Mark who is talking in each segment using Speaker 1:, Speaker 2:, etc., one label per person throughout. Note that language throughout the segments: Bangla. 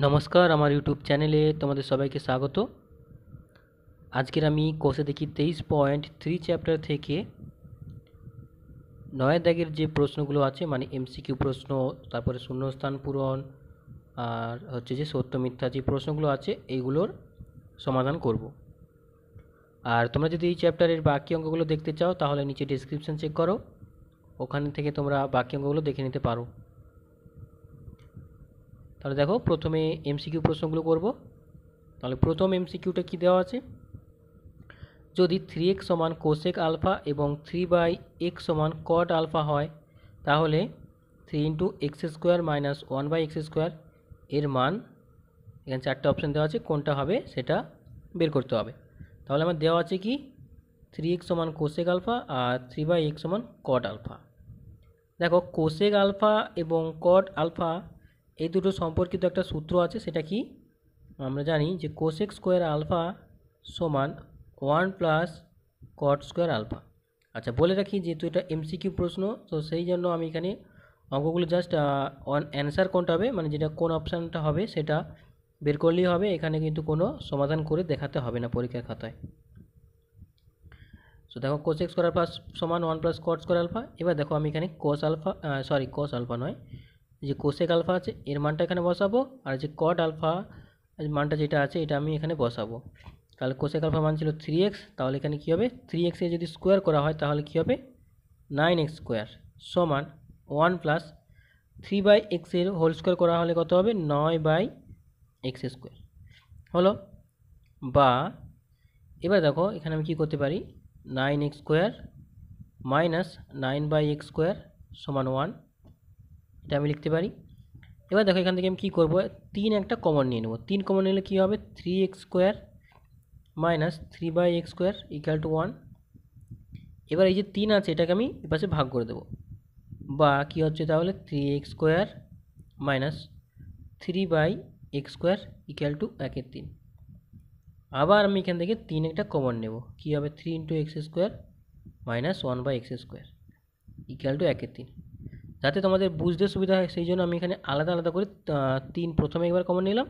Speaker 1: নমস্কার, আমার ইউটিউব চ্যানেলে তোমাদের সবাইকে স্বাগত। আজকের আমি কোষে দেখি 23.3 চ্যাপ্টার থেকে 9 দাগের যে প্রশ্নগুলো আছে, মানে এমসিকিউ প্রশ্ন, তারপরে শূন্যস্থান পূরণ, আর হচ্ছে যে সত্য মিথ্যা যে প্রশ্নগুলো আছে এইগুলোর সমাধান করব। আর তোমরা যদি এই চ্যাপ্টারের বাকি অঙ্কগুলো দেখতে চাও তাহলে নিচে ডেসক্রিপশন চেক করো, ওখান থেকে তোমরা বাকি অঙ্কগুলো দেখে নিতে পারো। তাহলে দেখো, প্রথমে এমসিকিউ প্রশ্নগুলো করব। তাহলে প্রথম এমসিকিউটা কি দেওয়া আছে, যদি 3x সমান কোসেক আলফা এবং 3/x সমান কট আলফা হয়, তাহলে 3 × x² - 1/x² এর মান, এখানে চারটে অপশান দেওয়া আছে, কোনটা হবে সেটা বের করতে হবে। তাহলে আমার দেওয়া আছে কি 3x সমান কোসেক আলফা আর 3/x সমান কট আলফা। দেখো, কোসেক আলফা এবং কট আলফা এই দুটো সম্পর্কিত একটা সূত্র আছে, সেটা কি আমরা জানি যে কোসেক স্কোয়ার আলফা সমান 1 + কট স্কোয়ার আলফা। আচ্ছা, বলে রাখি যেহেতু এটা এমসিকিউ প্রশ্ন, তো সেই জন্য আমি এখানে অঙ্কগুলো জাস্ট অ্যান্সার কোনটা হবে, মানে যেটা কোন অপশানটা হবে সেটা বের করলেই হবে। এখানে কিন্তু কোনো সমাধান করে দেখাতে হবে না পরীক্ষার খাতায়। তো দেখো, কোসেক স্কোয়ার আলফা সমান 1 + কট স্কোয়ার আলফা। এবার দেখো, আমি এখানে কোস আলফা নয়, যে কোসেক আলফা আছে এর মানটা এখানে বসাবো, আর যে কট আলফা মানটা যেটা আছে এটা আমি এখানে বসাবো। তাহলে কোসেক আলফা মান ছিল 3x, তাহলে এখানে কী হবে, 3x এ যদি স্কোয়ার করা হয় তাহলে কী হবে, 9x² সমান 1 + 3/x এর হোল স্কোয়ার করা হলে কত হবে, 9/x² হলো। বা এবার দেখো, এখানে আমি কী করতে পারি, 9x² - 9/x² সমান 1, এটা আমি লিখতে পারি। এবার দেখো, এখান থেকে আমি কী করবো, 3 একটা কমন নিয়ে নেব। 3 কমন নিলে কী হবে, 3x² - 3/x² = 1। এবার এই যে 3 আছে এটাকে আমি এপাশে ভাগ করে দেব, বা কী হচ্ছে তাহলে 3x² - 3/x² = 1/3। আবার আমি এখান থেকে 3 একটা কমন নেব, কী হবে, 3 × x² - 1/x² = 1/3। যাতে তোমাদের বুঝতে সুবিধা হয় সেই জন্য আমি এখানে আলাদা আলাদা করে 3 প্রথমে একবার কমন নিলাম,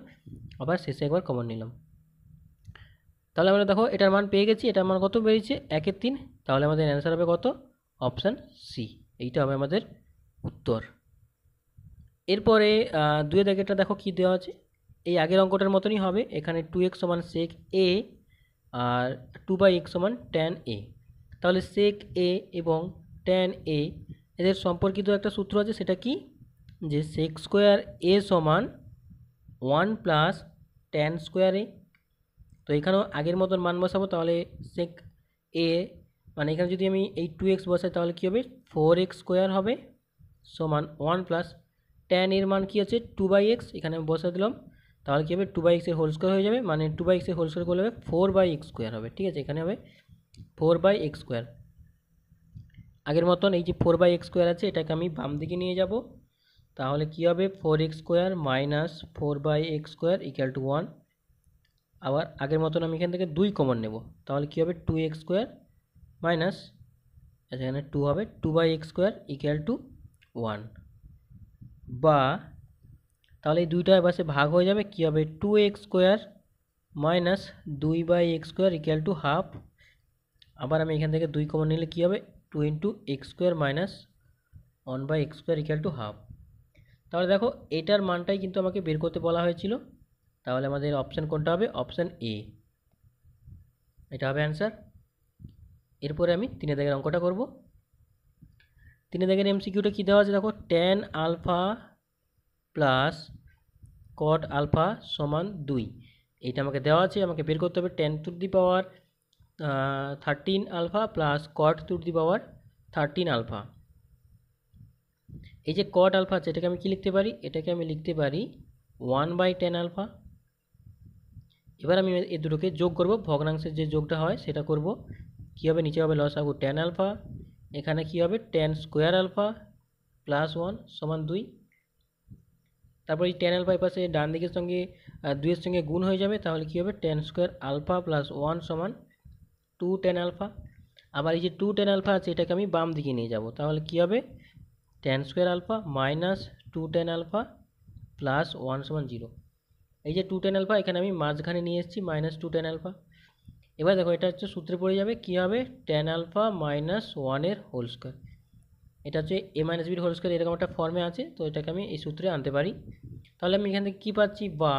Speaker 1: আবার শেষে একবার কমন নিলাম। তাহলে আমরা দেখো এটার মান পেয়ে গেছি, এটার মান কত বেরিয়েছে, 1/3। তাহলে আমাদের অ্যান্সার হবে কত, অপশান সি, এইটা হবে আমাদের উত্তর। এরপরে 2 দাগেরটা দেখো কি দেওয়া আছে, এই আগের অঙ্কটার মতনই হবে। এখানে 2x সমান sec a আর 2/x সমান tan a। তাহলে sec a এবং tan a এদের সম্পর্কিত একটা সূত্র আছে, সেটা কি, যে sec স্কোয়ার a সমান 1 + tan স্কোয়ার a। তো এখানেও আগের মতন মান বসাবো, তাহলে sec a মানে এখানে যদি আমি এই 2x বসাই তাহলে কী হবে, 4x² হবে সমান 1 + tan এর মান কী আছে, 2/x, এখানে আমি বসা দিলাম। তাহলে কী হবে, 2/x এর হোল স্কোয়ার হয়ে যাবে, মানে 2/x এর হোল স্কোয়ার করলে হবে 4/x² হবে। ঠিক আছে, এখানে হবে 4/x²। আগের মতন এই যে 4/x² আছে এটাকে আমি বাম দিকে নিয়ে যাব, তাহলে কী হবে, 4x² - 4/x² = 1। আবার আগের মতন আমি এখান থেকে 2 কমন নেব, তাহলে কী হবে, 2x² মাইনাস, আচ্ছা এখানে 2 হবে, 2/x² = 1। বা তাহলে এই দুইটা এবার ভাগ হয়ে যাবে, কী হবে, 2x² - 2/x² = হাফ। আবার আমি এখান থেকে 2 কমন নিলে কী হবে, 2 × x² - 1/x² = হাফ। তাহলে দেখো, এটার মানটাই কিন্তু আমাকে বের করতে বলা হয়েছিল। তাহলে আমাদের অপশান কোনটা হবে, অপশান এ, এটা হবে অ্যান্সার। এরপরে আমি 3 দাগের অঙ্কটা করব। 3 দাগের এমসিকিউটা কী দেওয়া আছে, দেখো, tan alpha plus cot alpha সমান 2, এইটা আমাকে দেওয়া আছে। আমাকে বের করতে হবে tan⁻13 alpha plus cot⁻13 alpha. এই যে কট আলফা আছে এটাকে আমি কি লিখতে পারি, এটাকে আমি লিখতে পারি 1/tan আলফা। এবার আমি এই দুটোকে যোগ করব, ভগ্নাংশের যে যোগটা হয় সেটা করব। কী হবে, নিচে হবে লসাগু tan আলফা, এখানে কি হবে, tan স্কোয়ার আলফা প্লাস 1 সমান 2। তারপর এই tan আলফা পাশে ডান দিকের সঙ্গে 2 এর সঙ্গে গুণ হয়ে যাবে, তাহলে কী হবে, tan স্কোয়ার আলফা প্লাস 1 সমান 2 tan আলফা। আবার এই যে 2 tan আলফা আছে এটাকে আমি বাম দিকে নিয়ে যাব, তাহলে কী হবে, tan square alpha minus 2 tan alpha plus 1 সমান 0। এই যে 2 tan আলফা এখানে আমি মাঝখানে নিয়ে এসেছি -2 tan আলফা। এবার দেখো এটা হচ্ছে সূত্রে পড়ে যাবে, কী হবে tan আলফা -1 এর হোল স্কোয়ার। এটা হচ্ছে a - b এর হোল স্কোয়ার, এরকম একটা ফর্মে আছে, তো এটাকে আমি এই সূত্রে আনতে পারি। তাহলে আমি এখান থেকে কী পাচ্ছি, বা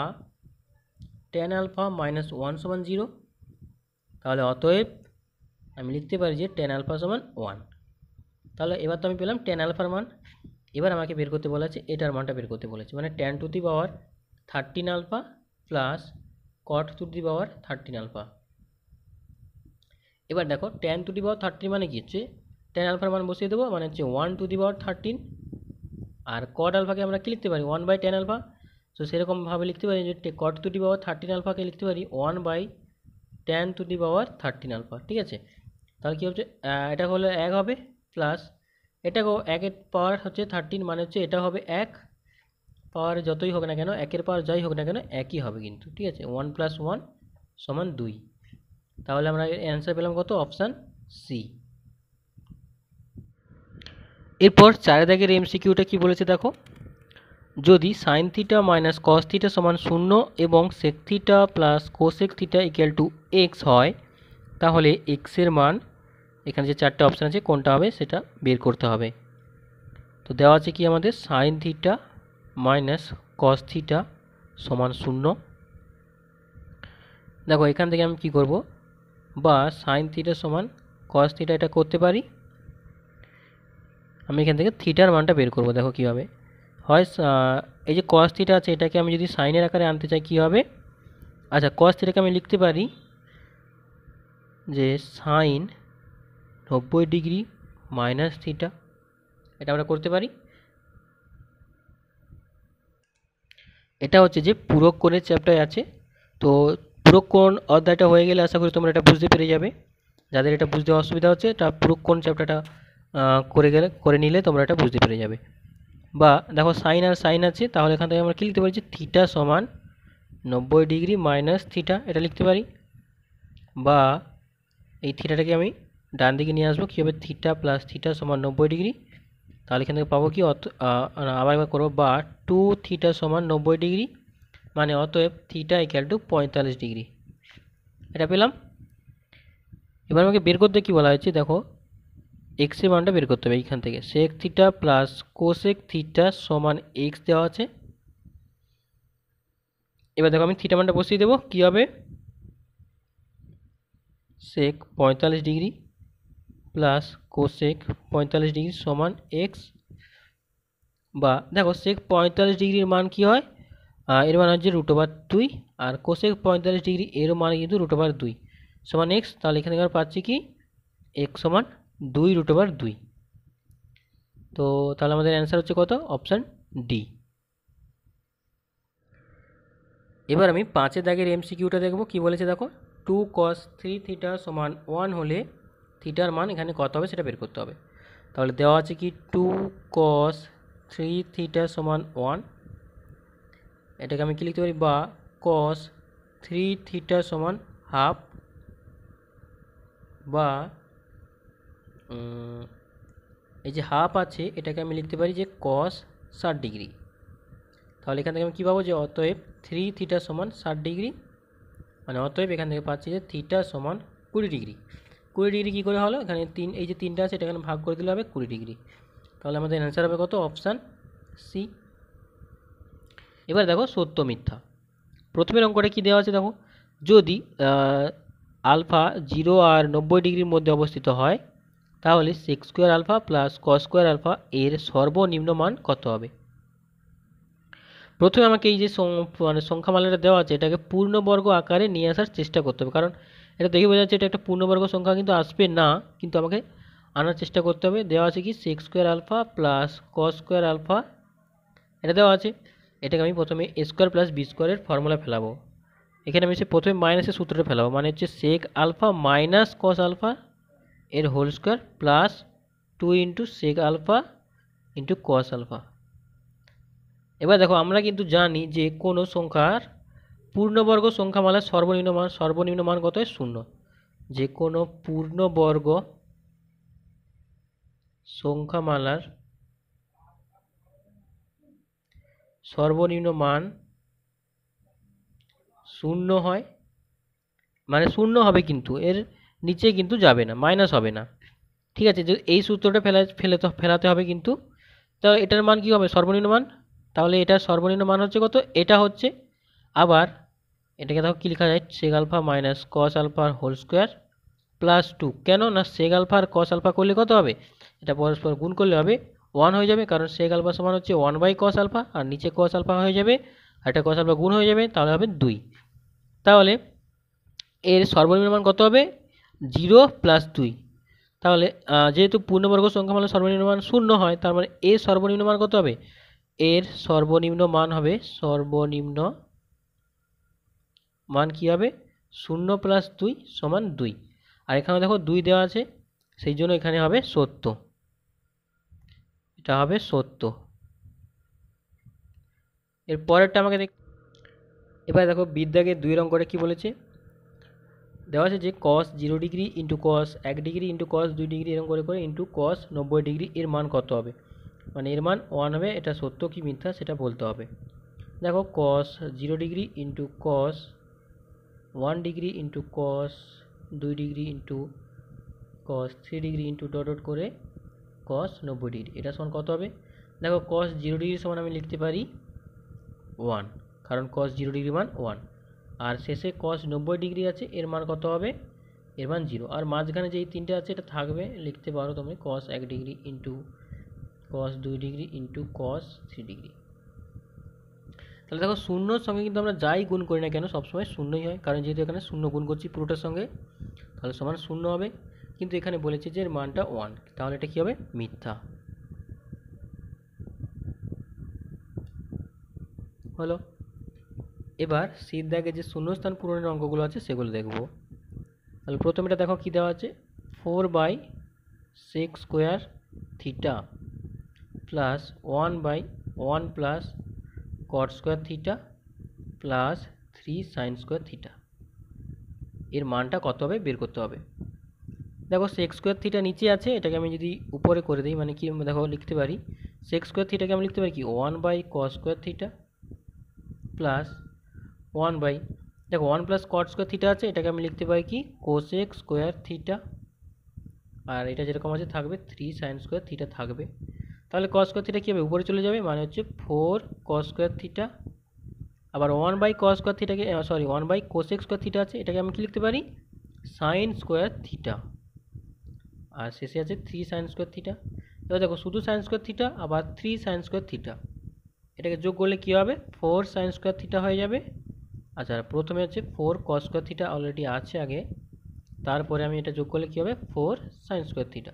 Speaker 1: tan আলফা -1 = 0। তাহলে অতএব আমি লিখতে পারি যে tan আলফা = 1। তাহলে এবার তো আমি পেলাম tan আলফার মান। এবার আমাকে বের করতে বলা আছে এটার মানটা বের করতে বলেছে, মানে tan to the power 13 alpha plus cot to the power 13 alpha. এবার দেখো tan টু দি পাওয়ার 13 মানে কি হচ্ছে, tan আলফার মান বসিয়ে দেবো, মানে হচ্ছে 1 two the power 13। R cot আলফাকে আমরা কি লিখতে পারি, 1/tan আলফা। তো সেরকমভাবে লিখতে পারি যে cot টু দি পাওয়ার 13 আলফাকে লিখতে পারি 1/tan two the power 13 alpha. ঠিক আছে, তাহলে কী হচ্ছে, এটা হলে 1 হবে, প্লাস এটাকেও 1-এর পাওয়ার হচ্ছে 13, মানে হচ্ছে এটা হবে 1, পাওয়ার যতই হোক না কেন, 1-এর পাওয়ার যাই হোক না কেন একই হবে কিন্তু। ঠিক আছে, 1 + 1 = 2। তাহলে আমরা অ্যান্সার পেলাম কত, অপশান সি। এরপর 4 দাগের এমসিকিউটা কি বলেছে দেখো, যদি sin θ - cos θ = 0 এবং sec θ + cosec θ = x হয়, তাহলে x এর মান, এখানে যে 4টে অপশান আছে কোনটা হবে সেটা বের করতে হবে। তো দেওয়া আছে কি আমাদের sin θ - cos θ = 0। দেখো এখান থেকে আমি কি করব, বা sin θ = cos θ এটা করতে পারি। আমি এখান থেকে থিটার মানটা বের করব। দেখো কীভাবে হয়, এই যে cos θ আছে এটাকে আমি যদি সাইনের আকারে আনতে চাই কী হবে, আচ্ছা cos θ কে আমি লিখতে পারি যে sin 90 ডিগ্রি মাইনাস থিটা, এটা আমরা করতে পারি। এটা হচ্ছে যে পূরক কোণের চ্যাপ্টারে আছে, তো পূরক কোণ অধ্যায়টা হয়ে গেলে আশা করি তোমরা এটা বুঝতে পেরে যাবে। যাদের এটা বুঝতে অসুবিধা হচ্ছে তা পূরক কোণ চ্যাপ্টারটা করে নিলে তোমরা এটা বুঝতে পেরে যাবে। বা দেখো সাইন আর সাইন আছে, তাহলে এখান থেকে আমরা কী লিখতে পারি যে থিটা সমান 90 ডিগ্রি মাইনাস থিটা, এটা লিখতে পারি। বা এই থিটাটাকে আমি ডান দিকে নিয়ে আসবো, কী হবে থিটা প্লাস থিটা সমান 90 ডিগ্রি। তাহলে এখান থেকে পাবো কি, আবার একবার করবো, বা 2 থিটা সমান 90 ডিগ্রি, মানে অতএব থিটা = 45 ডিগ্রি। এটা পেলাম। এবার আমাকে বের করতে কি বলা হয়েছে, দেখো x এর মানটা বের করতে হবে এইখান থেকে, sec θ প্লাস cosec θ সমান x দেওয়া আছে। এবার দেখো আমি থিটা মানটা বসিয়ে দেবো, কী হবে sec 45 degree plus cosec 45 degree সমান x। বা দেখো sec 45 ডিগ্রির মান কি হয়, এর মান হচ্ছে √2, আর cosec 45 ডিগ্রি এর মান কিন্তু √2 সমান x। তাহলে এখানে আমরা পাচ্ছি কি x সমান 2√2। তো তাহলে আমাদের অ্যান্সার হচ্ছে কত, অপশান ডি। এবার আমি 5 দাগের এমসিকিউটা দেখব, কি বলেছে দেখো, 2 cos 3 θ সমান 1 হলে থিটার মান এখানে কত হবে সেটা বের করতে হবে। তাহলে দেওয়া আছে কি 2 cos 3 θ সমান 1, এটাকে আমি কি লিখতে পারি, বা cos 3 θ সমান হাফ, বা এই যে হাফ আছে এটাকে আমি লিখতে পারি যে cos 60 ডিগ্রি। তাহলে এখান থেকে আমি কী পাবো, যে অতএব 3 θ সমান 60 ডিগ্রি, মানে অতএব এখান থেকে পাচ্ছি যে থিটা সমান 20 ডিগ্রি। 20 ডিগ্রি কী করে হলো, এখানে এই যে 3টা আছে এটা এখানে ভাগ করে দিলে হবে 20 ডিগ্রি। তাহলে আমাদের অ্যান্সার হবে কত, অপশান সি। এবার দেখো সত্য মিথ্যা। প্রথমের অঙ্কটা কী দেওয়া আছে দেখো, যদি আলফা 0 আর 90 ডিগ্রির মধ্যে অবস্থিত হয়, তাহলে sec² alpha plus cos² alpha এর সর্বনিম্ন মান কত হবে। প্রথমে আমাকে এই যে সংখ্যামালাটা দেওয়া আছে এটাকে পূর্ণবর্গ আকারে নিয়ে আসার চেষ্টা করতে হবে, কারণ এটা দেখে বোঝা যাচ্ছে এটা একটা পূর্ণবর্গ সংখ্যা কিন্তু আসবে না, কিন্তু আমাকে আনার চেষ্টা করতে হবে। দেওয়া আছে কি sec² alpha plus cos² alpha, এটা দেওয়া আছে। এটাকে আমি প্রথমে a² প্লাস b² এর ফর্মুলা ফেলাবো। এখানে আমি প্রথমে মাইনাসের সূত্রটা ফেলাবো, মানে হচ্ছে sec alpha minus cos alpha এর whole square plus 2 × sec alpha × cos alpha. এবার দেখো আমরা কিন্তু জানি যে কোনো সংখ্যার পূর্ণবর্গ সংখ্যামালার সর্বনিম্ন মান কত হয়, 0। যে কোনো পূর্ণবর্গ সংখ্যামালার সর্বনিম্ন মান শূন্য হয়, মানে শূন্য হবে কিন্তু এর নিচে কিন্তু যাবে না, মাইনাস হবে না। ঠিক আছে, যে এই সূত্রটা ফেলাতে হবে কিন্তু। তো এটার মান কী হবে? সর্বনিম্ন মান। তাহলে এটার সর্বনিম্ন মান হচ্ছে কত? এটা হচ্ছে। আবার এটাকে দেখো কী লেখা যায়, sec alpha minus cos alpha whole square plus 2। কেন না, সেক আলফা আর কস আলফা করলে কত হবে? এটা পরস্পর গুণ করলে হবে 1 হয়ে যাবে, কারণ সেক আলফা সমান হচ্ছে 1/cos আলফা, আর নিচে cos আলফা হয়ে যাবে, আর এটা cos আলফা গুণ হয়ে যাবে, তাহলে হবে 2। তাহলে এর সর্বনিম্ন মান কত হবে? 0 প্লাস 2। তাহলে যেহেতু পূর্ণবর্গ সংখ্যা মানে সর্বনিম্ন মান 0 হয়, তার মানে এর সর্বনিম্ন মান কত হবে? এর সর্বনিম্ন মান হবে, সর্বনিম্ন মান কী হবে? 0 প্লাস 2 সমান 2। আর এখানে দেখো 2 দেওয়া আছে, সেই জন্য এখানে হবে সত্য। এটা হবে সত্য। এর পরেরটা আমাকে এবার দেখো বিদ্যাকে 2 রং করে কি বলেছে, দেওয়া আছে যে cos 0 degree into cos 1 degree into cos 2 degree এরকম করে করে ইন্টু cos 90 ডিগ্রি এর মান কত হবে? মানে এর মান 1 হবে। এটা সত্য কি মিথ্যা সেটা বলতে হবে। দেখো cos 0 degree into cos 1 degree into cos 2 degree into cos 3 degree into dot dot করে cos 90 ডিগ্রি, এটা সমান কত হবে? দেখো cos 0 ডিগ্রি সমান আমি লিখতে পারি 1, কারণ cos 0 ডিগ্রি মান 1। আর শেষে cos 90 ডিগ্রি আছে, এর মান কত হবে? এর মান 0। আর মাঝখানে যেই তিনটে আছে এটা থাকবে, লিখতে পারো তুমি cos 1 degree into cos 2 degree into cos 3 degree. তাহলে দেখো শূন্যর সঙ্গে কিন্তু আমরা যাই গুণ করি না কেন সবসময় শূন্যই হয়, কারণ যেহেতু এখানে শূন্য গুণ করছি পুরোটার সঙ্গে, তাহলে সমান শূন্য হবে। কিন্তু এখানে বলেছে যে এর মানটা 1, তাহলে এটা কী হবে? মিথ্যা হলো। এবার শীত দাগে যে শূন্যস্থান পূরণের অঙ্কগুলো আছে সেগুলো দেখব। তাহলে প্রথমে এটা দেখো কী দেওয়া আছে, 4/sec square theta plus 1/1 plus cot square theta plus 3 sin square theta এর মানটা কত হবে বের করতে হবে। দেখো sec স্কোয়ার থিটা নিচে আছে, এটাকে আমি যদি উপরে করে দিই, মানে কি দেখো লিখতে পারি sec স্কোয়ার থিটাকে আমি লিখতে পারি কি 1/cos স্কোয়ার থিটা প্লাস 1 দেখো 1 প্লাস cot স্কোয়ার থিটা আছে, এটাকে আমি লিখতে পারি কি cosec স্কোয়ার থিটা, আর এটা যেরকম আছে থাকবে 3 sin স্কোয়ার থিটা থাকবে। তাহলে cos স্কোয়ার থিটা কী হবে? উপরে চলে যাবে, মানে হচ্ছে 4 cos স্কোয়ার থিটা। আবার 1/cos square থিটাকে 1/cosec square theta আছে, এটাকে আমি কি লিখতে পারি? sin square theta. আর শেষে আছে 3 sin স্কোয়ার থিটা। এবার দেখো শুধু sin স্কোয়ার থিটা আবার 3 sin স্কোয়ার থিটা, এটাকে যোগ করলে কী হবে? 4 sin স্কোয়ার থিটা হয়ে যাবে। আচ্ছা, প্রথমে হচ্ছে 4 cos স্কোয়ার থিটা অলরেডি আছে আগে, তারপরে আমি এটা যোগ করলে কী হবে? 4 sin স্কোয়ার থিটা।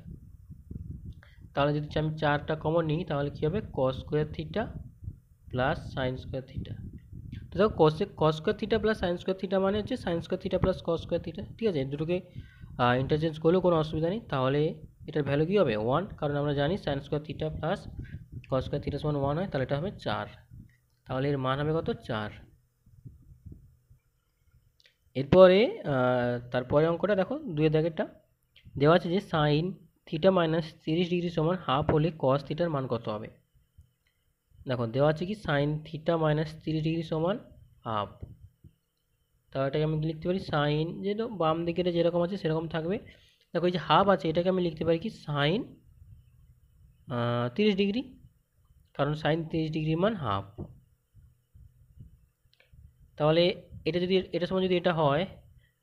Speaker 1: তাহলে যদি আমি 4টা কমন নিই তাহলে কী হবে? cos square theta plus sin square theta. তো দেখো cos square theta plus sin square theta মানে হচ্ছে sin square theta plus cos square theta. ঠিক আছে, দুটোকে ইন্টারচেঞ্জ করলেও কোনো অসুবিধা নেই। তাহলে এটার ভ্যালু কী হবে? 1, কারণ আমরা জানি sin square theta plus cos square theta সমান 1 হয়, তাহলে এটা হবে 4। তাহলে এর মান হবে কত? 4। এরপরে তারপরে অঙ্কটা দেখো 2 দাগেরটা দেওয়া আছে যে সাইন থিটা মাইনাস 30 ডিগ্রি সমান হাফ হলে cos থিটার মান কত হবে? দেখো দেওয়া আছে কি সাইন থিটা মাইনাস 30 ডিগ্রি সমান হাফ। তাহলে এটাকে আমি লিখতে পারি সাইন, যেহেতু বাম দিকে যেরকম আছে সেরকম থাকবে। দেখো এই যে হাফ আছে, এটাকে আমি লিখতে পারি কি সাইন 30 ডিগ্রি, কারণ সাইন 30 ডিগ্রি মান হাফ। তাহলে এটা যদি এটার সমান যদি এটা হয়,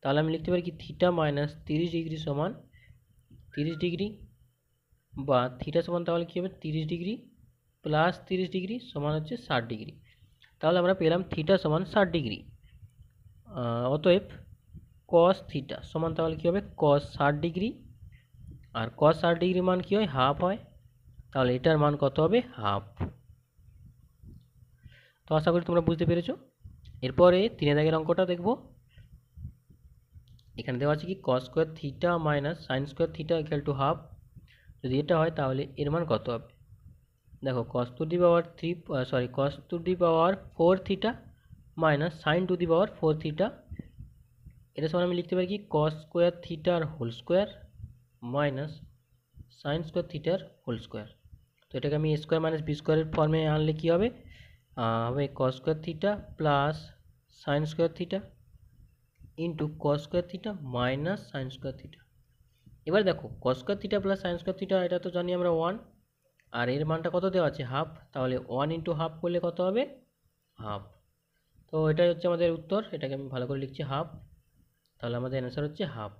Speaker 1: তাহলে আমি লিখতে পারি কি থিটা মাইনাস 30 ডিগ্রি সমান 30 ডিগ্রি, বা থিটা সমান তাহলে কী হবে? 30 ডিগ্রি প্লাস 30 ডিগ্রি সমান হচ্ছে 60 ডিগ্রি। তাহলে আমরা পেলাম থিটা সমান 60 ডিগ্রি। অতএব cos থিটা সমান তাহলে কী হবে? cos 60 ডিগ্রি, আর cos 60 ডিগ্রি মান কী হয়? হাফ হয়। তাহলে এটার মান কত হবে? হাফ। তো আশা করি তোমরা বুঝতে পেরেছো। এরপরে 3 দাগের অঙ্কটা দেখব। এখানে দেওয়া আছে কি cos square theta minus sine square theta equal to half. যদি এটা হয় তাহলে এর মান কত হবে? দেখো cos to the power cos to the power 4 theta minus sine to the power 4 theta, এটা সমান আমি লিখতে পারি কি cos স্কোয়ার থিটার whole square minus sine square থিটার হোল স্কোয়ার। তো এটাকে আমি a স্কোয়ার মাইনাস বি স্কোয়ারের ফর্মে আনলে কী হবে? হবে cos square theta plus sine square theta into cos square theta minus sine square theta. এবার দেখো cos square theta plus sine square theta এটা তো জানি আমরা 1, আর এর মানটা কত দেওয়া আছে হাফ, তাহলে 1 ইন্টু হাফ করলে কত হবে হাফ। তো এটাই হচ্ছে আমাদের উত্তর, এটাকে আমি ভালো করে লিখছি হাফ, তাহলে আমাদের অ্যান্সার হচ্ছে হাফ।